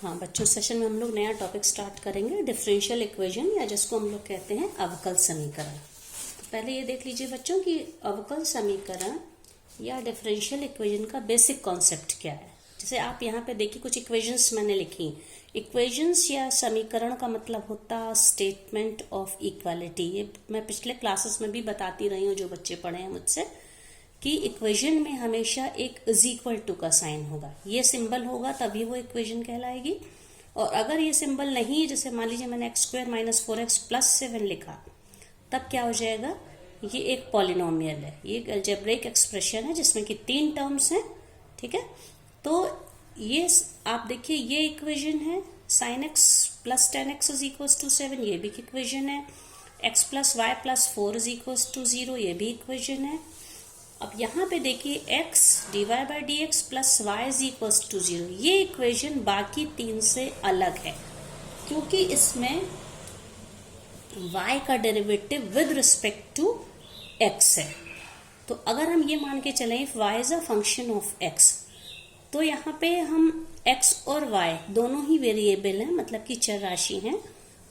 हाँ बच्चों, सेशन में हम लोग नया टॉपिक स्टार्ट करेंगे, डिफरेंशियल इक्वेशन या जिसको हम लोग कहते हैं अवकल समीकरण। तो पहले ये देख लीजिए बच्चों कि अवकल समीकरण या डिफरेंशियल इक्वेशन का बेसिक कॉन्सेप्ट क्या है। जैसे आप यहाँ पे देखिए कुछ इक्वेशंस मैंने लिखी। इक्वेशंस या समीकरण का मतलब होता स्टेटमेंट ऑफ इक्वालिटी। ये मैं पिछले क्लासेस में भी बताती रही हूँ जो बच्चे पढ़े हैं मुझसे, कि इक्वेशन में हमेशा एक इज इक्वल टू का साइन होगा। ये सिंबल होगा तभी वो इक्वेशन कहलाएगी। और अगर ये सिंबल नहीं, जैसे मान लीजिए मैंने x square minus 4x plus 7 लिखा, तब क्या हो जाएगा, ये एक पॉलिनोमियल है, ये एक अलजेब्रिक एक्सप्रेशन है जिसमें कि 3 टर्म्स हैं। ठीक है, तो ये आप देखिए ये इक्वेशन है, sine x plus 10x is equal to 7, ये भी इक्वेशन है। x plus Y plus 4 is equal to 0, ये भी इक्वेशन है। अब यहाँ पे देखिए x dy by D X plus Y is equal to 0, ये इक्वेशन बाकी 3 से अलग है क्योंकि इसमें y का derivative with respect to x है। तो अगर हम ये मान के चलें if y is a function of x, तो यहाँ पे हम x और y दोनों ही वेरिएबल हैं, मतलब कि चर राशि हैं,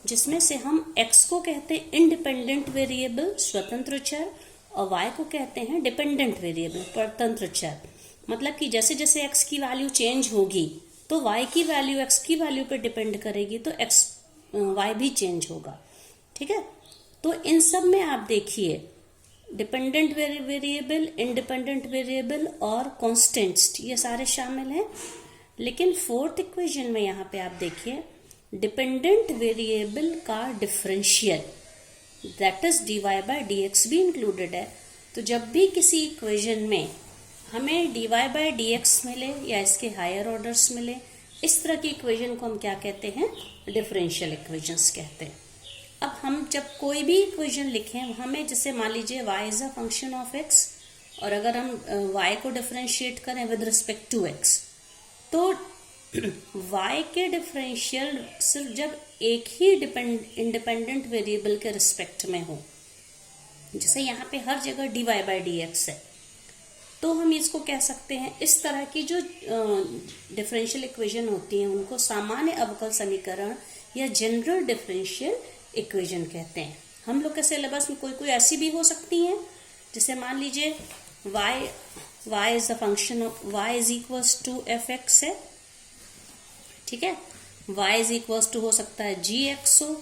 जिसमें से हम x को कहते हैं इंडिपेंडेंट वेरिएबल स्वतंत्र चर और y को कहते हैं डिपेंडेंट वेरिएबल परतंत्र चर। मतलब कि जैसे जैसे x की वैल्यू चेंज होगी तो y की वैल्यू x की वैल्यू पर डिपेंड करेगी, तो y भी चेंज होगा। ठीक है, तो इन सब में आप देखिए डिपेंडेंट वेरिएबल, इंडिपेंडेंट वेरिएबल और कांस्टेंट्स, ये सारे शामिल हैं। लेकिन फोर्थ इक्वेशन में यहाँ पे आप देखिए डिपेंडेंट वेरिएबल का differential that is dy by D x भी इंक्लूडेड है। तो जब भी किसी इक्वेशन में हमें dy बाई डी एक्स मिले या इसके हायर ऑर्डर्स मिले, इस तरह की इक्वेशन को हम क्या कहते हैं, डिफरेंशियल इक्वेशंस कहते हैं। अब हम जब कोई भी इक्वेशन लिखें, हमें जैसे मान लीजिए y is a function of x, और अगर हम y को डिफरेंशिएट करें विद रिस्पेक्ट टू x, तो y के डिफरेंशियल सिर्फ जब एक ही इंडिपेंडेंट वेरिएबल के रिस्पेक्ट में हो, जैसे यहाँ पे हर जगह dy बाई डी एक्स है, तो हम इसको कह सकते हैं, इस तरह की जो डिफरेंशियल इक्वेशन होती हैं उनको सामान्य अवकल समीकरण या जनरल डिफरेंशियल इक्वेशन कहते हैं। हम लोग के सिलेबस में कोई कोई ऐसी भी हो सकती हैं, जैसे मान लीजिए y is a function of y is equals to F X है। ठीक है, y इज इक्वल्स टू हो सकता है जी एक्स हो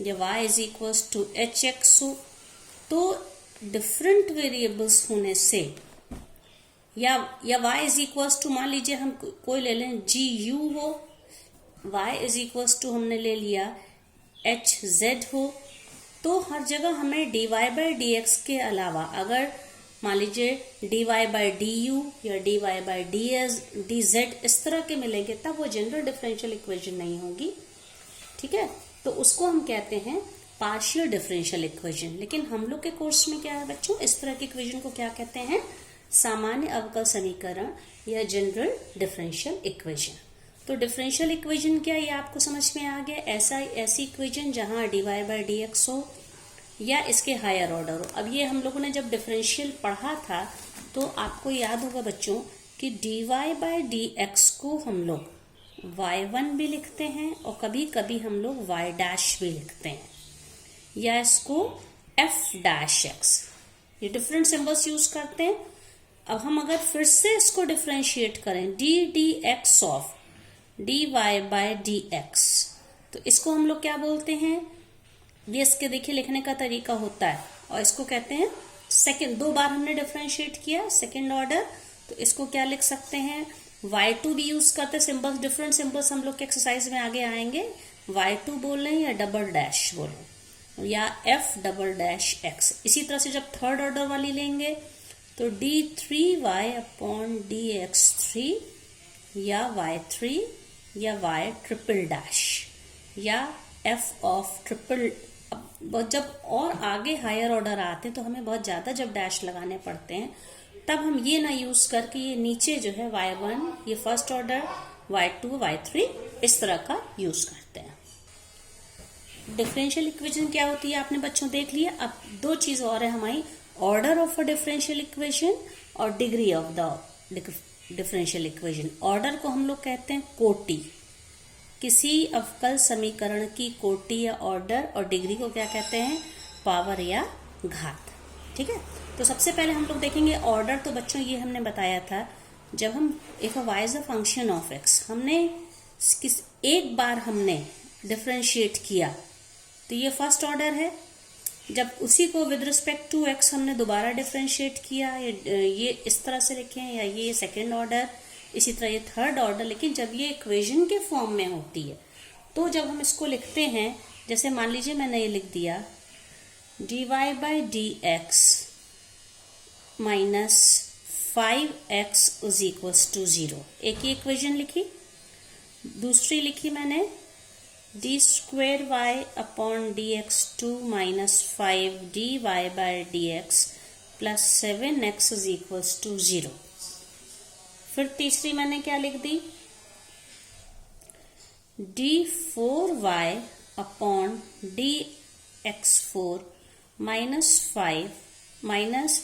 या y is equals to H X हो। तो डिफरेंट वेरिएबल्स होने से या y इज इक्वल्स टू मान लीजिए हम कोई ले लें जी यू हो, y इज इक्वल्स टू हमने ले लिया एच जेड हो, तो हर जगह हमें dy बाई डी एक्स के अलावा अगर मान लीजिए dy बाई डी यू या dy बाई डी जेड इस तरह के मिलेंगे, तब वो जनरल डिफरेंशियल इक्वेशन नहीं होगी। ठीक है, तो उसको हम कहते हैं पार्शियल डिफरेंशियल इक्वेशन। लेकिन हम लोग के कोर्स में क्या है बच्चों, इस तरह की इक्वेशन को क्या कहते हैं, सामान्य अवकल समीकरण या जनरल डिफरेंशियल इक्वेशन। तो डिफरेंशियल इक्वेशन क्या, ये आपको समझ में आ गया। ऐसी इक्वेशन जहां dy बाई डी एक्स हो या इसके हायर ऑर्डर हो। अब ये हम लोगों ने जब डिफरेंशियल पढ़ा था तो आपको याद होगा बच्चों कि dy बाई डी एक्स को हम लोग y1 भी लिखते हैं और कभी कभी हम लोग y डैश भी लिखते हैं, या इसको f डैश x, ये डिफरेंट सिंबल्स यूज करते हैं। अब हम अगर फिर से इसको डिफरेंशिएट करें D x of dy by D x, तो इसको हम लोग क्या बोलते हैं, ये इसके देखिए लिखने का तरीका होता है, और इसको कहते हैं सेकंड, 2 बार हमने डिफरेंशिएट किया सेकंड ऑर्डर, तो इसको क्या लिख सकते हैं, y2 भी यूज करते हैं। सिंबल्स, डिफरेंट सिंबल्स हम लोग के एक्सरसाइज में आगे आएंगे। y2 बोलें या डबल डैश बोलें या f डबल डैश x। इसी तरह से जब थर्ड ऑर्डर वाली लेंगे तो d3y अपॉन dx3 या y3 या y ट्रिपल डैश या f ऑफ ट्रिपल। जब और आगे हायर ऑर्डर आते हैं तो हमें बहुत ज्यादा जब डैश लगाने पड़ते हैं, तब हम ये ना यूज करके ये नीचे जो है y1 ये फर्स्ट ऑर्डर, y2 y3 इस तरह का यूज करते हैं। डिफरेंशियल इक्वेशन क्या होती है आपने बच्चों देख लिया। अब 2 चीज और है हमारी, order of a differential equation और degree of the differential equation. Order को हम लोग कहते हैं कोटि किसी अवकल समीकरण की कोटि या ऑर्डर, और डिग्री को क्या कहते हैं? पावर या घात। ठीक है, तो सबसे पहले हम लोग देखेंगे ऑर्डर। तो बच्चों ये हमने बताया था, जब हम if y is a function of x, हमने एक बार हमने डिफरेंशिएट किया तो ये फर्स्ट ऑर्डर है। जब उसी को विद रिस्पेक्ट टू x हमने दोबारा डिफरेंशिएट किया, ये इस तरह से लिखे हैं, या ये सेकेंड ऑर्डर, इसी तरह ये थर्ड ऑर्डर। लेकिन जब ये इक्वेशन के फॉर्म में होती है, तो जब हम इसको लिखते हैं, जैसे मान लीजिए मैंने ये लिख दिया dy by D X minus 5x is equals to 0, एक ही इक्वेशन लिखी। दूसरी लिखी मैंने D square Y upon D X two minus 5 D Y by D X plus 7x is equals to 0। फिर तीसरी मैंने क्या लिख दी, d4y upon D X 4 minus 5 minus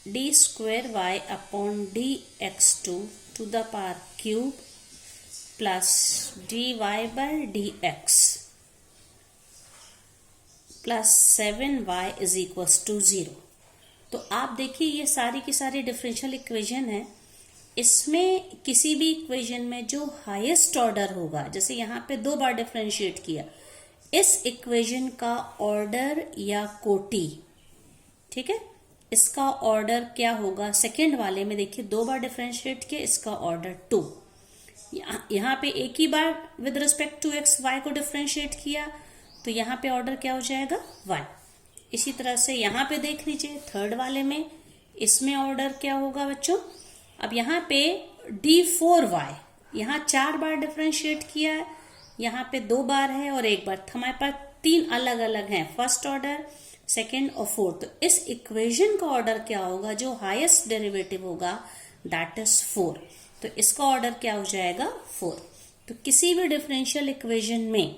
D square Y upon D X to the power cube plus D Y by D X plus 7y is equals to 0। तो आप देखिए ये सारी की सारी डिफरेंशियल इक्वेशन है। इसमें किसी भी इक्वेशन में जो हाईएस्ट ऑर्डर होगा, जैसे यहाँ पे 2 बार डिफरेंशिएट किया, इस इक्वेशन का ऑर्डर या कोटि, ठीक है, इसका ऑर्डर क्या होगा? सेकेंड वाले में देखिए 2 बार डिफरेंशिएट किया, इसका ऑर्डर 2। यहाँ पे एक ही बार with respect to x y को डिफरेंशिएट किया, तो यहाँ पे ऑर्डर क्या हो जाएगा? 1। इसी तरह से यहाँ पे देख लीजिए थर्ड वाले में, इसमें ऑर्डर क्या होगा बच्चों? अब यहाँ पे d4y, यहाँ 4 बार डिफरेंशिएट किया है, यहाँ पे 2 बार है और 1 बार। हमारे पास 3 अलग अलग हैं, फर्स्ट ऑर्डर, सेकेंड और फोर्थ। तो इस इक्वेशन का ऑर्डर क्या होगा? जो हाईएस्ट डेरिवेटिव होगा दैट इज 4। तो इसका ऑर्डर क्या हो जाएगा? 4। तो किसी भी डिफरेंशियल इक्वेशन में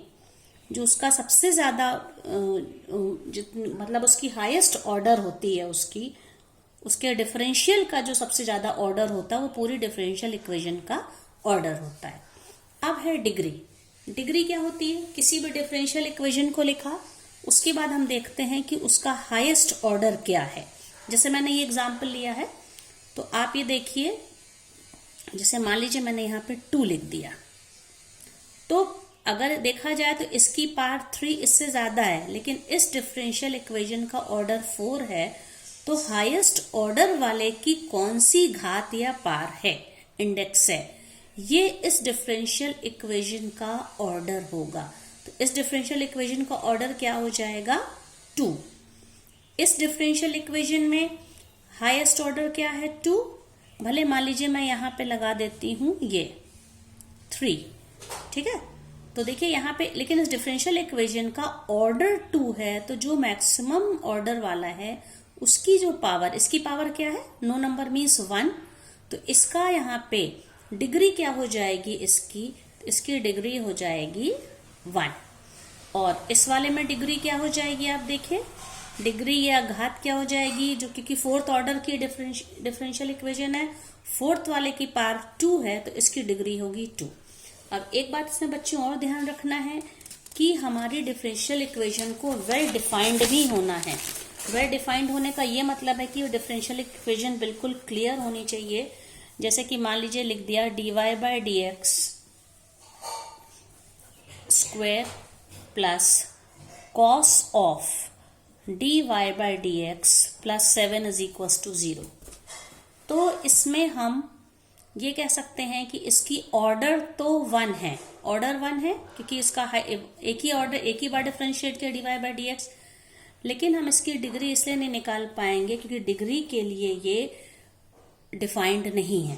जो उसका सबसे ज्यादा मतलब उसकी हाईएस्ट ऑर्डर होती है, उसके डिफरेंशियल का जो सबसे ज्यादा ऑर्डर होता है, वो पूरी डिफरेंशियल इक्वेशन का ऑर्डर होता है। अब है डिग्री। डिग्री क्या होती है? किसी भी डिफरेंशियल इक्वेशन को लिखा, उसके बाद हम देखते हैं कि उसका हाईएस्ट ऑर्डर क्या है। जैसे मैंने ये एग्जांपल लिया है, तो आप ये देखिए, जैसे मान लीजिए मैंने यहाँ पे 2 लिख दिया, तो अगर देखा जाए तो इसकी पावर 3 इससे ज्यादा है, लेकिन इस डिफरेंशियल इक्वेशन का ऑर्डर 4 है। तो हाईएस्ट ऑर्डर वाले की कौन सी घात या पावर है, इंडेक्स है, ये इस डिफरेंशियल इक्वेशन का ऑर्डर होगा। तो इस डिफरेंशियल इक्वेशन का ऑर्डर क्या हो जाएगा? 2। इस डिफरेंशियल इक्वेशन में हाईएस्ट ऑर्डर क्या है? 2। भले मान लीजिए मैं यहाँ पे लगा देती हूँ ये 3, ठीक है। तो देखिए यहाँ पे, लेकिन इस डिफरेंशियल इक्वेशन का ऑर्डर 2 है, तो जो मैक्सिमम ऑर्डर वाला है उसकी जो पावर, इसकी पावर क्या है? No number means 1। तो इसका यहाँ पे डिग्री क्या हो जाएगी? इसकी डिग्री हो जाएगी 1। और इस वाले में डिग्री क्या हो जाएगी? आप देखिए, डिग्री या घात क्या हो जाएगी? जो क्योंकि फोर्थ ऑर्डर की डिफरेंशियल इक्वेशन है, फोर्थ वाले की पावर 2 है, तो इसकी डिग्री होगी 2। अब एक बात इसमें बच्चों और ध्यान रखना है कि हमारी डिफरेंशियल इक्वेशन को वेल डिफाइंड भी होना है। वेल डिफाइंड होने का ये मतलब है कि डिफरेंशियल इक्वेशन बिल्कुल क्लियर होनी चाहिए। जैसे कि मान लीजिए लिख दिया dy by D X square plus cos of dy by D X plus 7 is equal to 0। तो इसमें हम ये कह सकते हैं कि इसकी ऑर्डर तो 1 है, ऑर्डर 1 है क्योंकि इसका एक ही ऑर्डर, एक ही बार डिफरेंशिएट किया dy बाई डी एक्स। लेकिन हम इसकी डिग्री इसलिए नहीं निकाल पाएंगे क्योंकि डिग्री के लिए ये डिफाइंड नहीं है,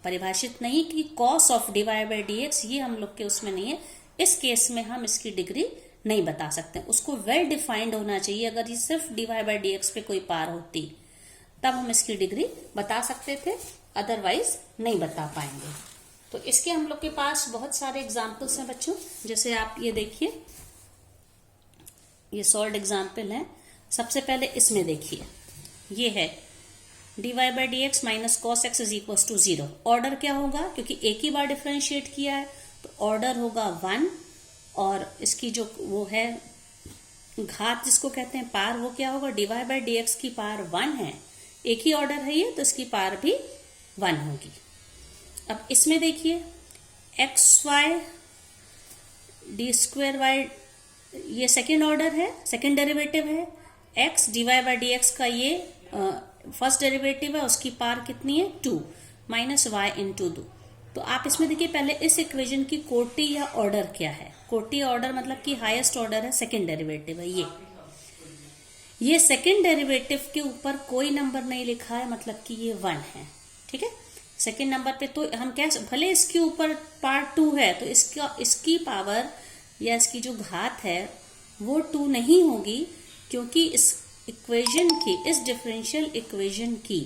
परिभाषित नहीं कि cos of dy by D x, ये हम लोग के उसमें नहीं है। इस केस में हम इसकी डिग्री नहीं बता सकते, उसको वेल डिफाइंड होना चाहिए। अगर ये सिर्फ dy बाई डी एक्स पे कोई पार होती तब हम इसकी डिग्री बता सकते थे, अदरवाइज नहीं बता पाएंगे। तो इसके हम लोग के पास बहुत सारे एग्जाम्पल्स हैं बच्चों। जैसे आप ये देखिए, ये सॉल्व एग्जाम्पल है। सबसे पहले इसमें देखिए, ये है dy by D X minus cos X is equal to 0। Order क्या होगा? क्योंकि एक ही बार डिफरेंशिएट किया है तो ऑर्डर होगा 1 और इसकी जो वो है घात जिसको कहते हैं पार, वो क्या होगा, dy बाई dx की पार 1 है, एक ही ऑर्डर है ये, तो इसकी पार भी 1 होगी। अब इसमें देखिए X Y D square Y, ये सेकेंड ऑर्डर है, सेकेंड डेरिवेटिव है। X D Y by D X का ये फर्स्ट डेरिवेटिव है, उसकी पार कितनी है 2 माइनस वाई इंटू 2। तो आप इसमें देखिए पहले इस इक्वेशन की कोटि या ऑर्डर क्या है। कोटि ऑर्डर मतलब कि हाईएस्ट ऑर्डर है, सेकेंड डेरिवेटिव है ये सेकेंड डेरिवेटिव के ऊपर कोई नंबर नहीं लिखा है, मतलब कि ये 1 है। ठीक है, सेकेंड नंबर पे तो हम क्या, भले इसके ऊपर पार्ट 2 है तो इसकी पावर या इसकी जो घात है वो 2 नहीं होगी, क्योंकि इस इक्वेशन की, इस डिफरेंशियल इक्वेशन की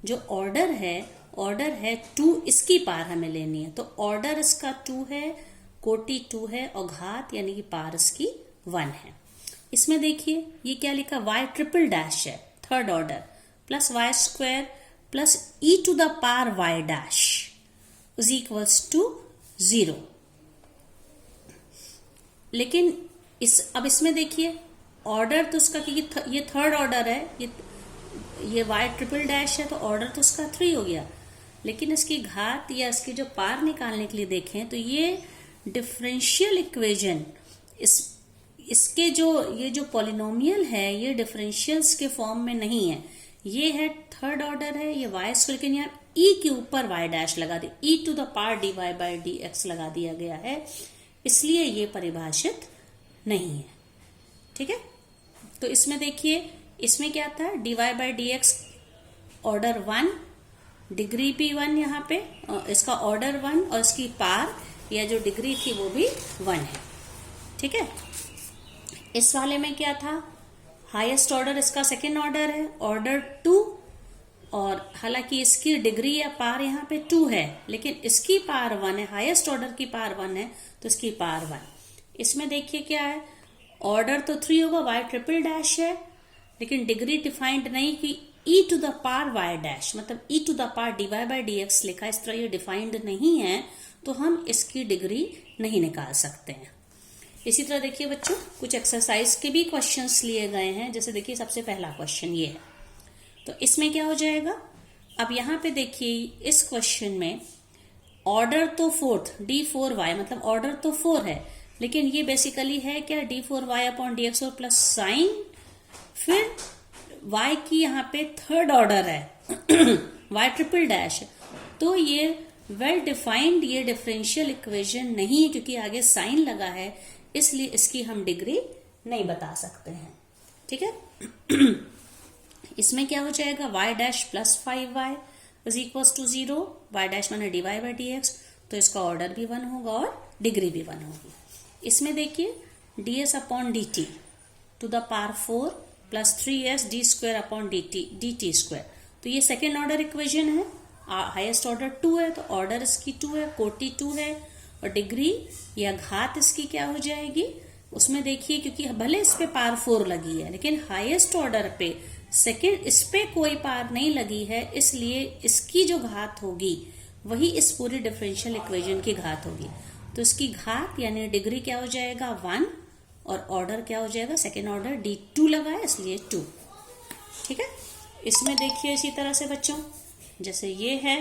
जो ऑर्डर है 2, इसकी पार हमें लेनी है। तो ऑर्डर इसका 2 है, कोटि 2 है और घात यानी कि पार इसकी 1 है। इसमें देखिए ये क्या लिखा, y ट्रिपल डैश है, third order, plus Y square plus e to the power y dash is equals to 0। लेकिन अब इसमें देखिए ऑर्डर तो उसका, क्योंकि ये थर्ड ऑर्डर है, ये y ट्रिपल डैश है, तो ऑर्डर तो उसका 3 हो गया। लेकिन इसकी घात या इसकी जो पार निकालने के लिए देखें तो ये डिफरेंशियल इक्वेशन, इसके ये जो पॉलिनोमियल है ये डिफरेंशियल्स के फॉर्म में नहीं है। ये है थर्ड ऑर्डर है, ये वाई स्क्वायर, लेकिन यहाँ e के ऊपर y डैश लगा दिया, e to the power dy by dx लगा दिया गया है, इसलिए ये परिभाषित नहीं है। ठीक है, तो इसमें देखिए इसमें क्या था, dy by dx order 1, degree भी 1 यहाँ पे, इसका ऑर्डर 1 और इसकी पार या जो डिग्री थी वो भी 1 है। ठीक है, इस वाले में क्या था, हाईएस्ट ऑर्डर इसका सेकेंड ऑर्डर है, ऑर्डर 2, और हालांकि इसकी डिग्री या पार यहाँ पे 2 है, लेकिन इसकी पार 1 है, हाईएस्ट ऑर्डर की पार 1 है तो इसकी पार 1। इसमें देखिए क्या है, ऑर्डर तो 3 होगा, वाई ट्रिपल डैश है, लेकिन डिग्री डिफाइंड नहीं कि e to the power y dash, मतलब e to the power dy by dx लिखा, इस तरह ये डिफाइंड नहीं है तो हम इसकी डिग्री नहीं निकाल सकते हैं। इसी तरह देखिए बच्चों कुछ एक्सरसाइज के भी क्वेश्चंस लिए गए हैं। जैसे देखिए सबसे पहला क्वेश्चन ये है, तो इसमें क्या हो जाएगा, अब यहाँ पे देखिए इस क्वेश्चन में ऑर्डर तो फोर्थ d4y, मतलब ऑर्डर तो 4 है, लेकिन ये बेसिकली है क्या, d4y अपॉन dx और प्लस साइन, फिर y की यहाँ पे थर्ड ऑर्डर है y ट्रिपल डैश, तो ये वेल डिफाइंड ये डिफरेंशियल इक्वेशन नहीं है, क्योंकि आगे साइन लगा है, इसलिए इसकी हम डिग्री नहीं बता सकते हैं। ठीक है इसमें क्या हो जाएगा, y dash plus 5y is equals to 0, y dash माने dy बाई dx, तो इसका ऑर्डर भी 1 होगा और डिग्री भी 1 होगी। इसमें देखिए ds upon dt to the power 4 plus 3s D square upon dt square, तो ये सेकेंड ऑर्डर इक्वेशन है, हाईएस्ट ऑर्डर 2 है, तो ऑर्डर इसकी 2 है, कोटि 2 है, और डिग्री या घात इसकी क्या हो जाएगी, उसमें देखिए क्योंकि भले इस पे पार 4 लगी है, लेकिन हाईएस्ट ऑर्डर पे सेकेंड इस पे कोई पार नहीं लगी है, इसलिए इसकी जो घात होगी वही इस पूरी डिफरेंशियल इक्वेशन की घात होगी। तो इसकी घात यानी डिग्री क्या हो जाएगा 1, और ऑर्डर क्या हो जाएगा, सेकेंड ऑर्डर d2 लगा है इसलिए 2। ठीक है, इसमें देखिए इसी तरह से बच्चों, जैसे ये है